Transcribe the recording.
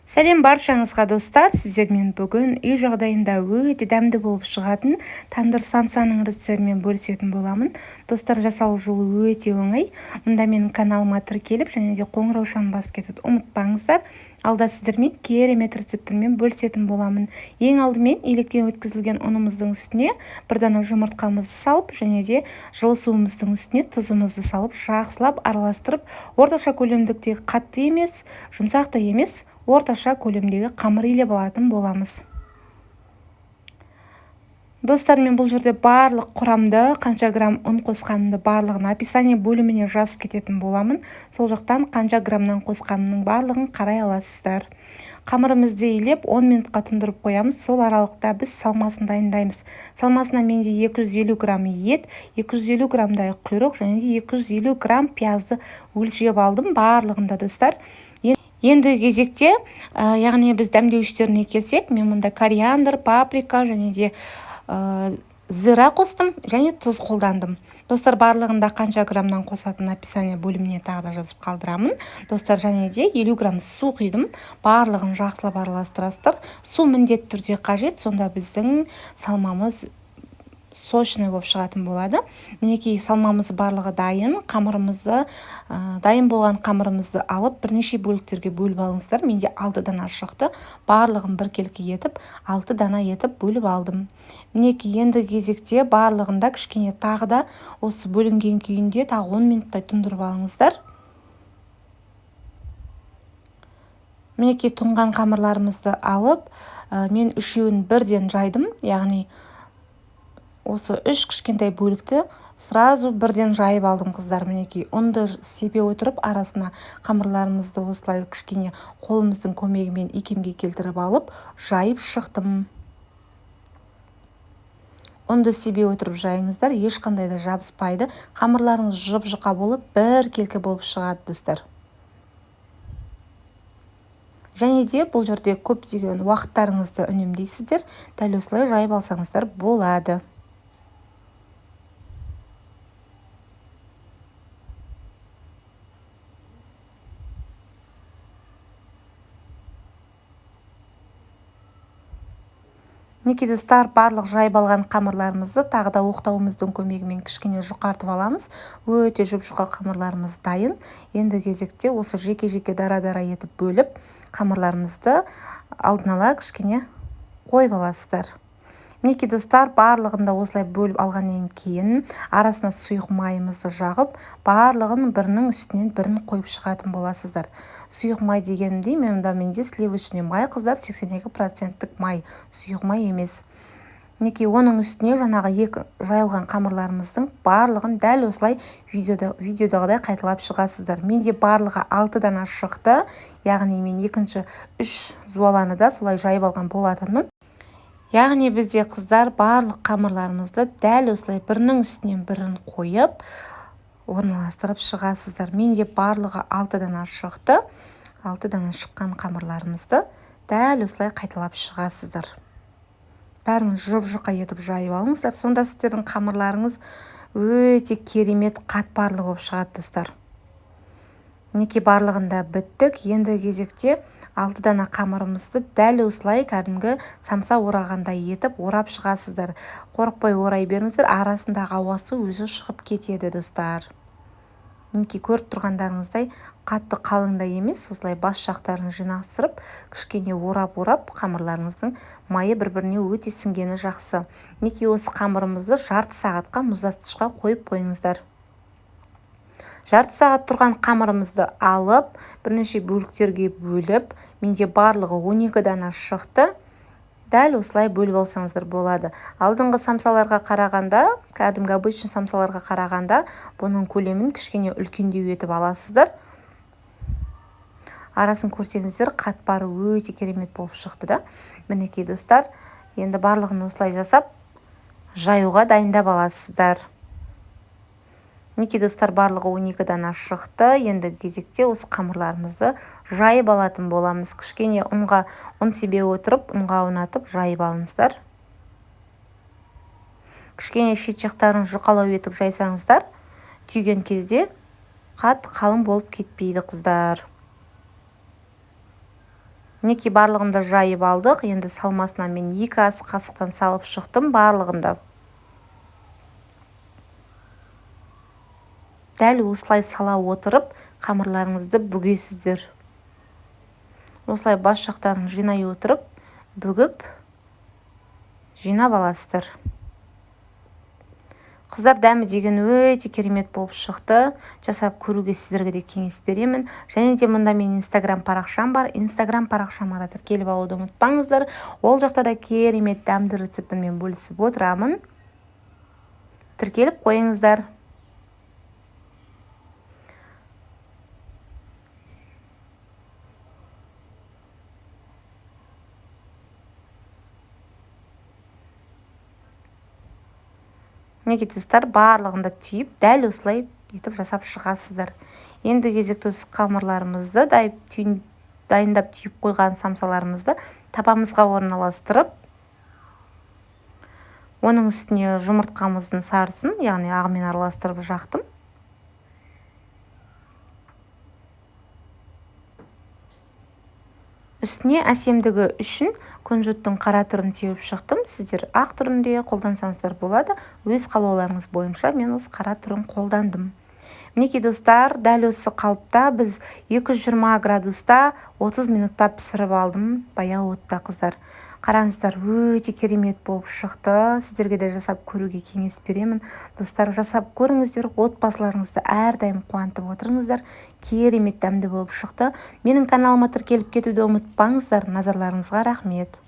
Сәлем баршаңызға достар, сіздермен бүгін үй жағдайында өте дәмді болып шығатын тандыр самсаның рецептімен бөлісетін боламын. Достар, жасау жолы өте оңай. Мұнда менің каналыма тіркеліп және де қоңыраушаны басып кетуді ұмытпаңыздар. Алда сіздермен керемет рецепттермен бөлісетін боламын. Ең алдымен електен өткізілген ұнымыздың үстіне бір дана жұмыртқамызды салып және де жылы суымыздың үстіне тұзымызды салып жақсылап араластырып, орташа көлемдіктегі қатты емес, жұмсақ та емес, орташа көлемдегі қамыр илеп алатын боламыз. Достар, мен бұл жерде барлық құрамды, қанша грамм ұн қосқанымды барлығын описание бөліміне жазып кететін боламын. Сол жақтан қанша граммнан қосқанымның барлығын қарай аласыздар. Қамырымызды илеп 10 минутқа тұндырып қоямыз. Сол аралықта біз салмасын дайындаймыз. Салмасына менде 250 грамм ет, 250 граммдай құйрық және де 250 грамм пиязды өлшеп алдым барлығында, достар. Енді кезекте, яғни біз дәмдеуіштеріне келсек, мен мұнда кориандр, паприка және де зира қостым және тұз қолдандым. Достар, барлығында қанша граммнан қосатын описание бөліміне тағы да жазып қалдырамын. Достар, және де 50 грамм су құйдым. Барлығын жақсылап араластырасыздар. Су міндетті түрде қажет, сонда біздің салмамыз сочный болып шығатын болады. Мінекей салмамыз барлығы дайын. Қамырымызды, дайын болған қамырымызды алып бірнеше бөліктерге бөліп алыңыздар. Менде 6 дана шықты. Барлығын біркелкі етіп, 6 дана етіп бөліп алдым. Мінекей енді кезекте барлығында кішкене тағы да осы бөлінген күйінде тағы 10 минуттай тұндырып алыңыздар. Мінекей тұнған қамырларымызды алып, мен үшеуін бірден жайдым, яғни осы 3 кішкентай бөлікті сразу бірден жайып алдым, қыздар. Мінекей ұнды себе отырып, арасына қамырларымызды осылай кішкене қолымыздың көмегімен икемге келтіріп алып, жайып шықтым. Ұнды себе отырып жайыңыздар, ешқандай да жабыспайды. Қамырларыңыз жұп-жұқа болып, бір келкі болып шығады, достар. Және де бұл жерде көптеген уақыттарыңызды үнемдейсіздер. Дәл осылай жайып алсаңыздар болады. Мінекей достар, барлық жайып алған қамырларымызды тағы да оқтауымыздың көмегімен кішкене жұқартып аламыз. Өте жұп-жұқа қамырларымыз дайын. Енді кезекте осы жеке-жеке дара-дара етіп бөліп, қамырларымызды алдын ала кішкене қойып аласыздар. Мінекей достар, барлығында осылай бөліп алғаннан кейін арасына сұйық майымызды жағып, барлығын бірінің үстінен бірін қойып шығатын боласыздар. Сұйық май дегенімде, менде сливочный май, қыздар, 82% май, сұйық май емес. Мінекей оның үстіне жаңағы екі жайылған қамырларымыздың барлығын дәл осылай видеодағыдай қайталап шығасыздар. Менде барлығы 6 дана шықты, яғни мен екінші 3 зуаланы да солай жайып алған болатынмын. Яғни бізде, қыздар, барлық қамырларымызды дәл осылай бірінің үстінен бірін қойып, орналастырып шығасыздар. Менде барлығы 6 дана шықты. 6 дана шыққан қамырларымызды дәл осылай қайталап шығасыздар. Бәрін жұп-жұқа етіп жайып алыңыздар. Сонда сіздердің қамырларыңыз өте керемет қатпарлы болып шығады, достар. Мінекей барлығында біттік. Енді кезекте 6 дана қамырымызды дәл осылай кәдімгі самса орағандай етіп орап шығасыздар. Қорықпай орай беріңіздер, арасындағы ауасы өзі шығып кетеді, достар. Мінекей көріп тұрғандарыңыздай қатты қалыңдай емес, осылай бас жақтарын жинастырып, кішкене орап-орап, қамырларыңыздың майы бір-біріне өте сіңгені жақсы. Мінекей осы қамырымызды жарты сағатқа мұздатқышқа қойып қойыңыздар. Жарты сағат тұрған қамырымызды алып, бірнеше бөліктерге бөліп, менде барлығы 12 дана шықты. Дәл осылай бөліп алсаңыздар болады. Алдыңғы самсаларға қарағанда, кәдімгі обычный самсаларға қарағанда, бұның көлемін кішкене үлкендеу етіп аласыздар. Арасын көрсеңіздер, қатпары өте керемет болып шықты да. Мінекей достар, енді барлығын осылай жасап, жаюға дайындап аласыздар. Мінекей достар, барлығы 12 дана шықты. Енді кезекте осы қамырларымызды жайып алатын боламыз. Кішкене ұн себе отырып, ұнға ұнатып жайып алыңыздар. Кішкене шет жақтарын жұқалау етіп жайсаңыздар, түйген кезде қатты қалың болып кетпейді, қыздар. мінекей барлығында жайып алдық. Енді салмасына мен 2 ас қасықтан салып шықтым барлығында. Дәл осылай сала отырып қамырларыңызды бүгесіздер. Осылай бас жақтарын жинай отырып бүгіп жинап аласыздар. Қыздар, дәмі деген өте керемет болып шықты. Жасап көруге сіздерге де кеңес беремін. Және де мұнда мен Instagram парақшам бар. Instagram парақшама да тіркеліп алуды ұмытпаңыздар. Ол жақта да керемет дәмді рецептіммен бөлісіп отырамын. Тіркеліп қойыңыздар. Мінекей достар, барлығында түйіп, дәл осылай етіп жасап шығасыздар. Енді кезекті қамырларымызды дайындап түйіп қойған самсаларымызды табамызға орналастырып, оның үстіне жұмыртқамыздың сарысын, яғни ағымен араластырып жақтым. Үстіне әсемдігі үшін күнжіттің қара түрін теуіп шықтым. Сіздер ақ түрінде қолдансаңыздар болады. Өз қалауларыңыз бойынша мен осы қара түрін қолдандым. Мінекей достар, дәл осы қалыпта біз 220 градуста 30 минутта пісіріп алдым. Баяу отта, қыздар. Қараңыздар, өте керемет болып шықты. Сіздерге де жасап көруге кеңес беремін. Достар, жасап көріңіздер, отбасыларыңызды әрдайым қуантып отырыңыздар. Керемет дәмді болып шықты. Менің каналыма тіркеліп кетуді ұмытпаңыздар. Назарларыңызға рахмет.